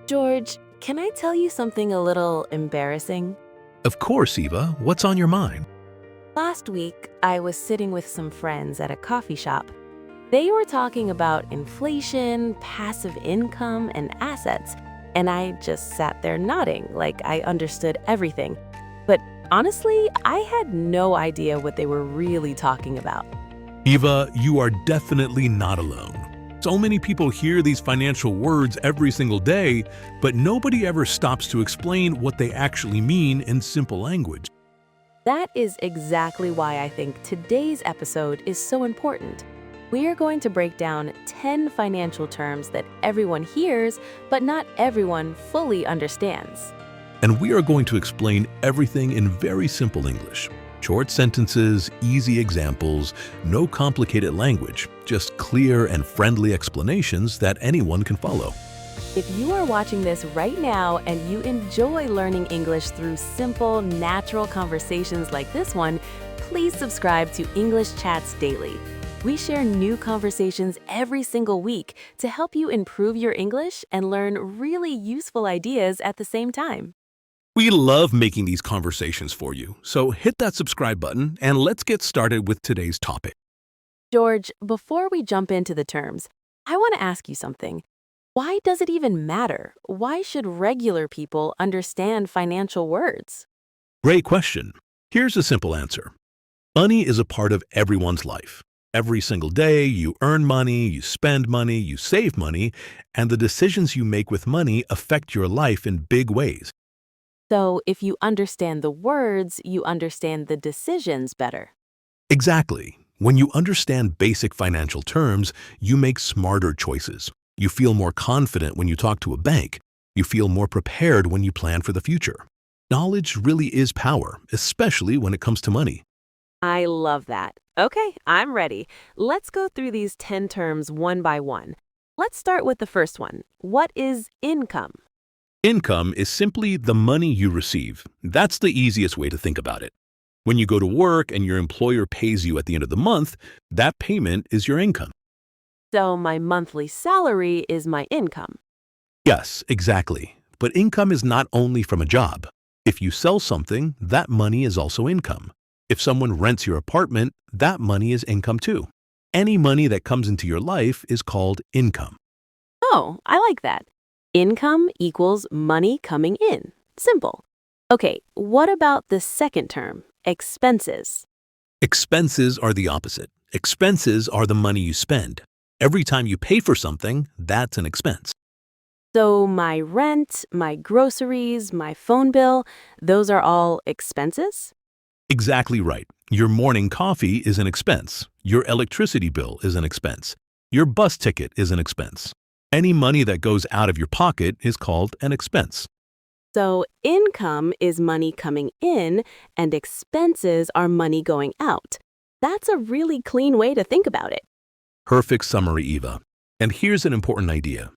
George, can I tell you something a little embarrassing? Of course, Eva. What's on your mind? Last week, I was sitting with some friends at a coffee shop. They were talking about inflation, passive income, and assets, and I just sat there nodding like I understood everything. But honestly, I had no idea what they were really talking about. Eva, you are definitely not alone. So many people hear these financial words every single day, but nobody ever stops to explain what they actually mean in simple language. That is exactly why I think today's episode is so important. We are going to break down 10 financial terms that everyone hears, but not everyone fully understands. And we are going to explain everything in very simple English. Short sentences, easy examples, no complicated language, just clear and friendly explanations that anyone can follow. If you are watching this right now and you enjoy learning English through simple, natural conversations like this one, please subscribe to English Chats Daily. We share new conversations every single week to help you improve your English and learn really useful ideas at the same time. We love making these conversations for you, so hit that subscribe button and let's get started with today's topic. George, before we jump into the terms, I want to ask you something. Why does it even matter? Why should regular people understand financial words? Great question. Here's a simple answer. Money is a part of everyone's life. Every single day, you earn money, you spend money, you save money, and the decisions you make with money affect your life in big ways. So if you understand the words, you understand the decisions better. Exactly. When you understand basic financial terms, you make smarter choices. You feel more confident when you talk to a bank. You feel more prepared when you plan for the future. Knowledge really is power, especially when it comes to money. I love that. Okay, I'm ready. Let's go through these 10 terms one by one. Let's start with the first one. What is income? Income is simply the money you receive. That's the easiest way to think about it. When you go to work and your employer pays you at the end of the month, that payment is your income. So my monthly salary is my income. Yes, exactly. But income is not only from a job. If you sell something, that money is also income. If someone rents your apartment, that money is income too. Any money that comes into your life is called income. Oh, I like that. Income equals money coming in. Simple. Okay, what about the second term, expenses? Expenses are the opposite. Expenses are the money you spend. Every time you pay for something, that's an expense. So my rent, my groceries, my phone bill, those are all expenses? Exactly right. Your morning coffee is an expense. Your electricity bill is an expense. Your bus ticket is an expense. Any money that goes out of your pocket is called an expense. So income is money coming in and expenses are money going out. That's a really clean way to think about it. Perfect summary, Eva. And here's an important idea.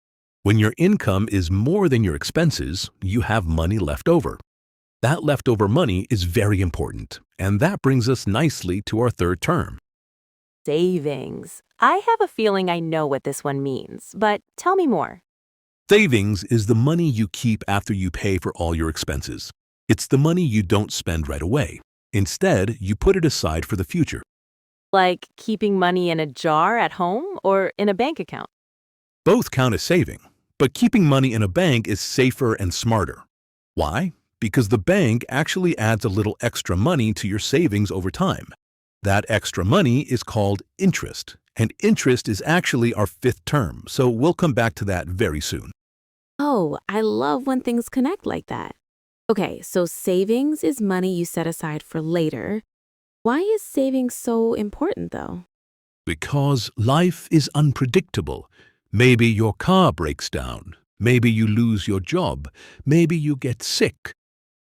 When your income is more than your expenses, you have money left over. That leftover money is very important, and that brings us nicely to our third term. Savings. I have a feeling I know what this one means, but tell me more. Savings is the money you keep after you pay for all your expenses. It's the money you don't spend right away. Instead, you put it aside for the future. Like keeping money in a jar at home or in a bank account? Both count as saving, but keeping money in a bank is safer and smarter. Why? Because the bank actually adds a little extra money to your savings over time. That extra money is called interest, and interest is actually our fifth term, so we'll come back to that very soon. Oh, I love when things connect like that. Okay, so savings is money you set aside for later. Why is savings so important, though? Because life is unpredictable. Maybe your car breaks down. Maybe you lose your job. Maybe you get sick.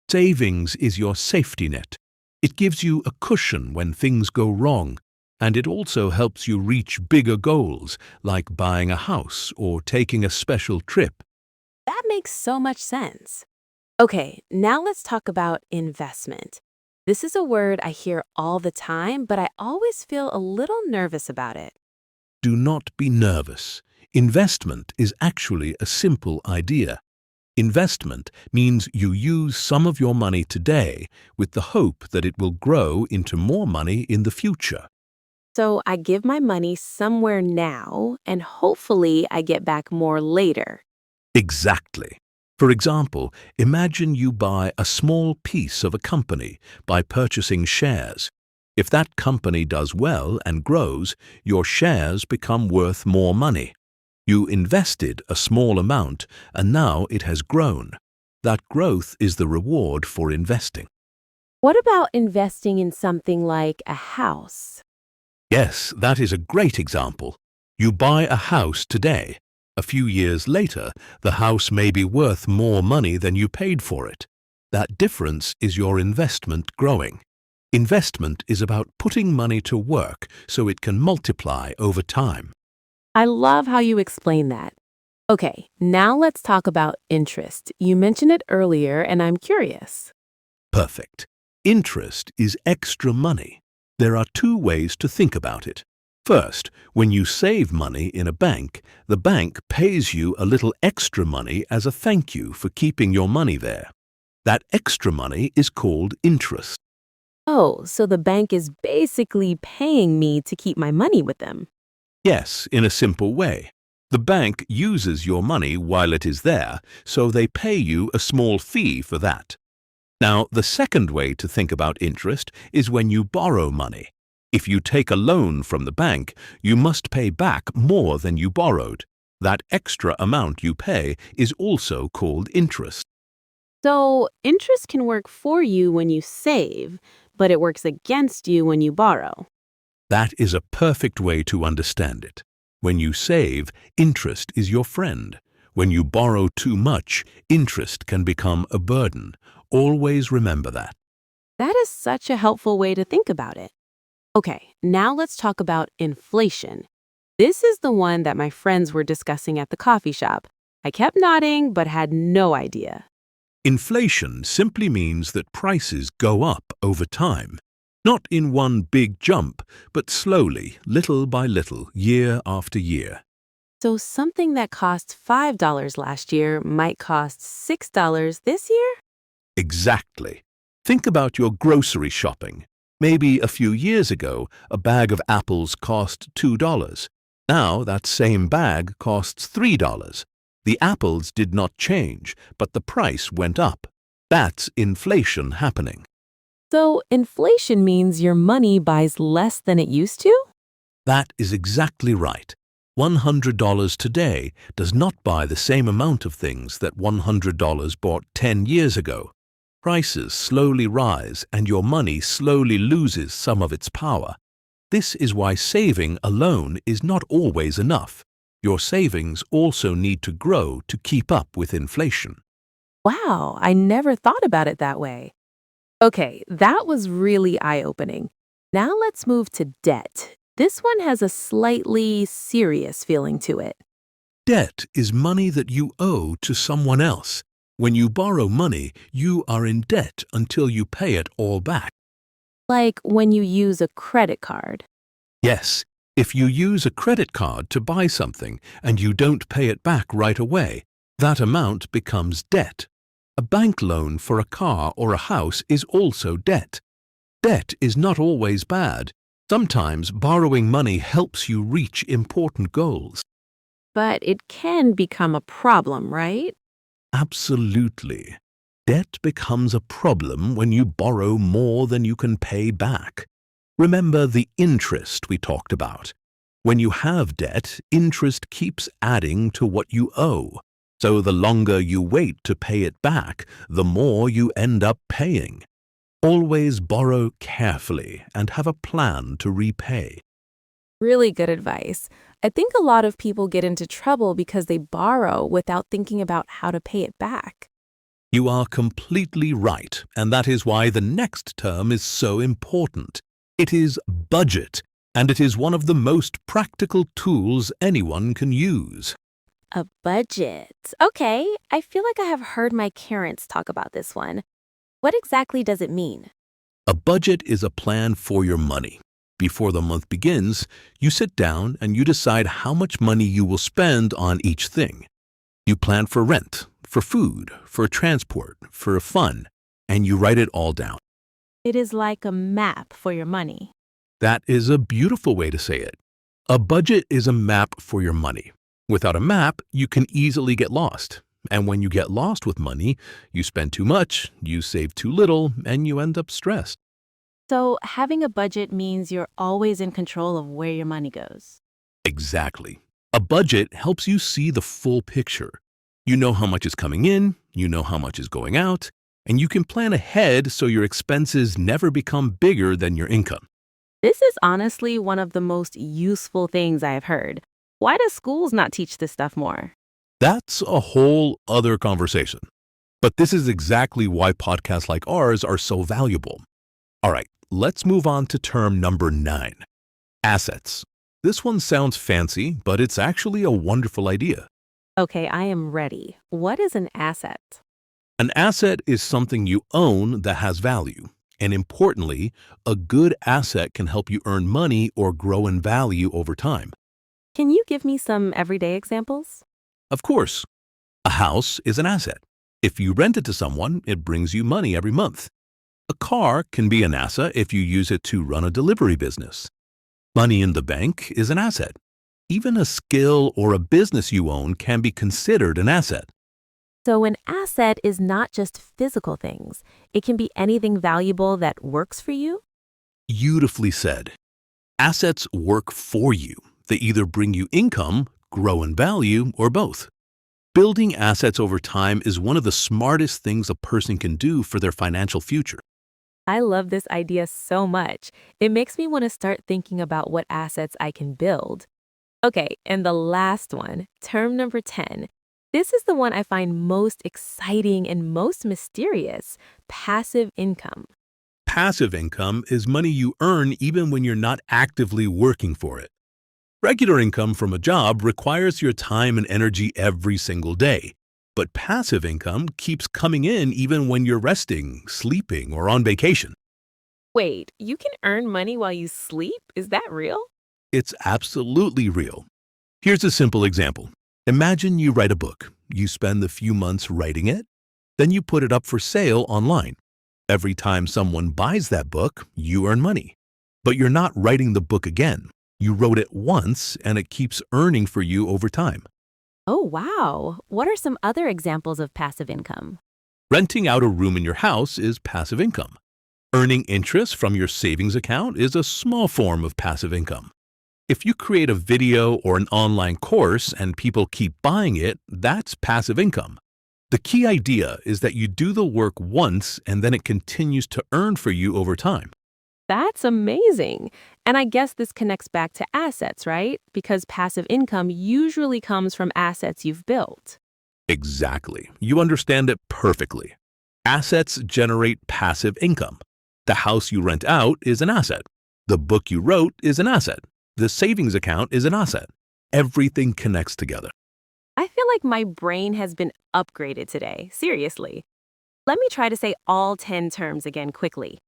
Savings is your safety net. It gives you a cushion when things go wrong, and it also helps you reach bigger goals, like buying a house or taking a special trip. That makes so much sense. Okay, now let's talk about investment. This is a word I hear all the time, but I always feel a little nervous about it. Do not be nervous. Investment is actually a simple idea. Investment means you use some of your money today with the hope that it will grow into more money in the future. So I give my money somewhere now, and hopefully I get back more later. Exactly. For example, imagine you buy a small piece of a company by purchasing shares. If that company does well and grows, your shares become worth more money. You invested a small amount and now it has grown. That growth is the reward for investing. What about investing in something like a house? Yes, that is a great example. You buy a house today. A few years later, the house may be worth more money than you paid for it. That difference is your investment growing. Investment is about putting money to work so it can multiply over time. I love how you explain that. Okay, now let's talk about interest. You mentioned it earlier, and I'm curious. Perfect. Interest is extra money. There are two ways to think about it. First, when you save money in a bank, the bank pays you a little extra money as a thank you for keeping your money there. That extra money is called interest. Oh, so the bank is basically paying me to keep my money with them. Yes, in a simple way. The bank uses your money while it is there, so they pay you a small fee for that. Now, the second way to think about interest is when you borrow money. If you take a loan from the bank, you must pay back more than you borrowed. That extra amount you pay is also called interest. So, interest can work for you when you save, but it works against you when you borrow. That is a perfect way to understand it. When you save, interest is your friend. When you borrow too much, interest can become a burden. Always remember that. That is such a helpful way to think about it. Okay, now let's talk about inflation. This is the one that my friends were discussing at the coffee shop. I kept nodding, but had no idea. Inflation simply means that prices go up over time. Not in one big jump, but slowly, little by little, year after year. So something that cost $5 last year might cost $6 this year? Exactly. Think about your grocery shopping. Maybe a few years ago, a bag of apples cost $2. Now that same bag costs $3. The apples did not change, but the price went up. That's inflation happening. So inflation means your money buys less than it used to? That is exactly right. $100 today does not buy the same amount of things that $100 bought 10 years ago. Prices slowly rise and your money slowly loses some of its power. This is why saving alone is not always enough. Your savings also need to grow to keep up with inflation. Wow, I never thought about it that way. Okay, that was really eye-opening. Now let's move to debt. This one has a slightly serious feeling to it. Debt is money that you owe to someone else. When you borrow money, you are in debt until you pay it all back. Like when you use a credit card. Yes, if you use a credit card to buy something and you don't pay it back right away, that amount becomes debt. A bank loan for a car or a house is also debt. Debt is not always bad. Sometimes borrowing money helps you reach important goals. But it can become a problem, right? Absolutely. Debt becomes a problem when you borrow more than you can pay back. Remember the interest we talked about. When you have debt, interest keeps adding to what you owe. So the longer you wait to pay it back, the more you end up paying. Always borrow carefully and have a plan to repay. Really good advice. I think a lot of people get into trouble because they borrow without thinking about how to pay it back. You are completely right, and that is why the next term is so important. It is budget, and it is one of the most practical tools anyone can use. A budget. Okay, I feel like I have heard my parents talk about this one. What exactly does it mean? A budget is a plan for your money. Before the month begins, you sit down and you decide how much money you will spend on each thing. You plan for rent, for food, for transport, for fun, and you write it all down. It is like a map for your money. That is a beautiful way to say it. A budget is a map for your money. Without a map, you can easily get lost. And when you get lost with money, you spend too much, you save too little, and you end up stressed. So, having a budget means you're always in control of where your money goes. Exactly. A budget helps you see the full picture. You know how much is coming in, you know how much is going out, and you can plan ahead so your expenses never become bigger than your income. This is honestly one of the most useful things I have heard. Why do schools not teach this stuff more? That's a whole other conversation. But this is exactly why podcasts like ours are so valuable. All right, let's move on to term number 9, assets. This one sounds fancy, but it's actually a wonderful idea. Okay, I am ready. What is an asset? An asset is something you own that has value. And importantly, a good asset can help you earn money or grow in value over time. Can you give me some everyday examples? Of course, a house is an asset. If you rent it to someone, it brings you money every month. A car can be an asset if you use it to run a delivery business. Money in the bank is an asset. Even a skill or a business you own can be considered an asset. So, an asset is not just physical things, it can be anything valuable that works for you? Beautifully said. Assets work for you. They either bring you income, grow in value, or both. Building assets over time is one of the smartest things a person can do for their financial future. I love this idea so much. It makes me want to start thinking about what assets I can build. Okay, and the last one, term number 10. This is the one I find most exciting and most mysterious, passive income. Passive income is money you earn even when you're not actively working for it. Regular income from a job requires your time and energy every single day, but passive income keeps coming in even when you're resting, sleeping, or on vacation. Wait, you can earn money while you sleep? Is that real? It's absolutely real. Here's a simple example. Imagine you write a book. You spend a few months writing it, then you put it up for sale online. Every time someone buys that book, you earn money. But you're not writing the book again. You wrote it once, and it keeps earning for you over time. Oh, wow. What are some other examples of passive income? Renting out a room in your house is passive income. Earning interest from your savings account is a small form of passive income. If you create a video or an online course and people keep buying it, that's passive income. The key idea is that you do the work once and then it continues to earn for you over time. That's amazing. And I guess this connects back to assets, right? Because passive income usually comes from assets you've built. Exactly. You understand it perfectly. Assets generate passive income. The house you rent out is an asset. The book you wrote is an asset. The savings account is an asset. Everything connects together. I feel like my brain has been upgraded today. Seriously. Let me try to say all 10 terms again quickly.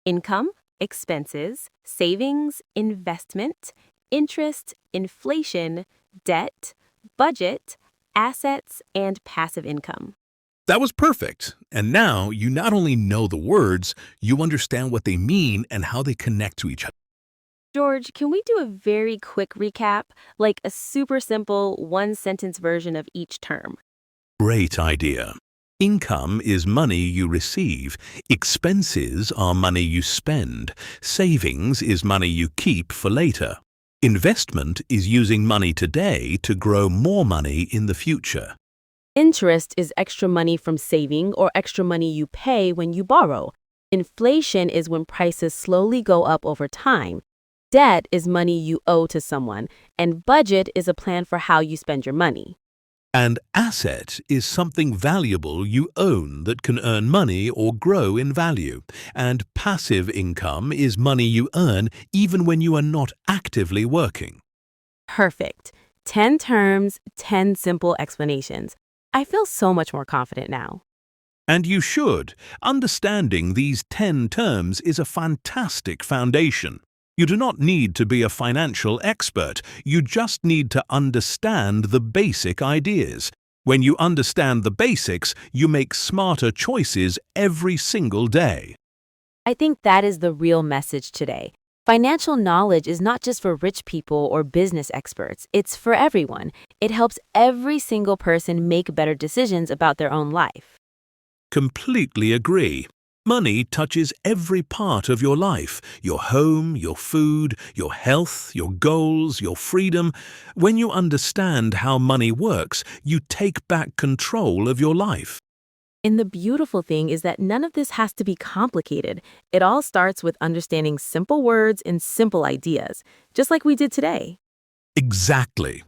Income, expenses, savings, investment, interest, inflation, debt, budget, assets, and passive income. That was perfect. And now you not only know the words, you understand what they mean and how they connect to each other. George, can we do a very quick recap, like a super simple one-sentence version of each term? Great idea. Income is money you receive. Expenses are money you spend. Savings is money you keep for later. Investment is using money today to grow more money in the future. Interest is extra money from saving or extra money you pay when you borrow. Inflation is when prices slowly go up over time. Debt is money you owe to someone, and budget is a plan for how you spend your money. An asset is something valuable you own that can earn money or grow in value. And passive income is money you earn even when you are not actively working. Perfect. 10 terms, 10 simple explanations. I feel so much more confident now. And you should. Understanding these 10 terms is a fantastic foundation. You do not need to be a financial expert. You just need to understand the basic ideas. When you understand the basics, you make smarter choices every single day. I think that is the real message today. Financial knowledge is not just for rich people or business experts, it's for everyone. It helps every single person make better decisions about their own life. Completely agree. Money touches every part of your life, your home, your food, your health, your goals, your freedom. When you understand how money works, you take back control of your life. And the beautiful thing is that none of this has to be complicated. It all starts with understanding simple words and simple ideas, just like we did today. Exactly.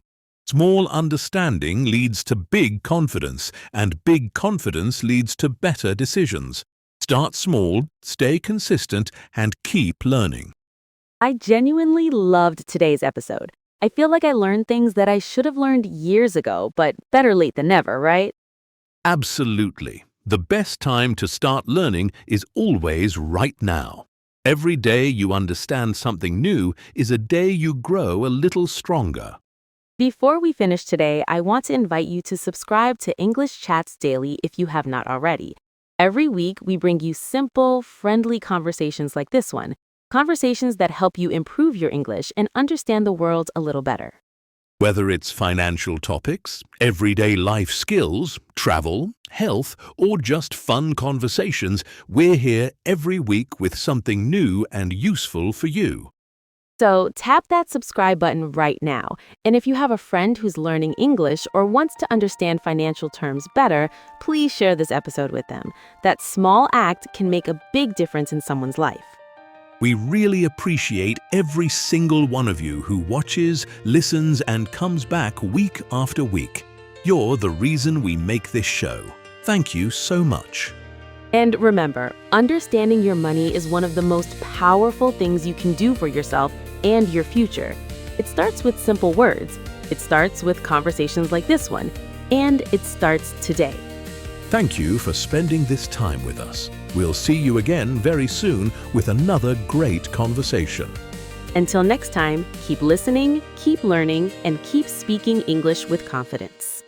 Small understanding leads to big confidence, and big confidence leads to better decisions. Start small, stay consistent, and keep learning. I genuinely loved today's episode. I feel like I learned things that I should have learned years ago, but better late than never, right? Absolutely. The best time to start learning is always right now. Every day you understand something new is a day you grow a little stronger. Before we finish today, I want to invite you to subscribe to English Chats Daily if you have not already. Every week, we bring you simple, friendly conversations like this one, conversations that help you improve your English and understand the world a little better. Whether it's financial topics, everyday life skills, travel, health, or just fun conversations, we're here every week with something new and useful for you. So tap that subscribe button right now. And if you have a friend who's learning English or wants to understand financial terms better, please share this episode with them. That small act can make a big difference in someone's life. We really appreciate every single one of you who watches, listens, and comes back week after week. You're the reason we make this show. Thank you so much. And remember, understanding your money is one of the most powerful things you can do for yourself and your future. It starts with simple words. It starts with conversations like this one. And it starts today. Thank you for spending this time with us. We'll see you again very soon with another great conversation. Until next time, keep listening, keep learning, and keep speaking English with confidence.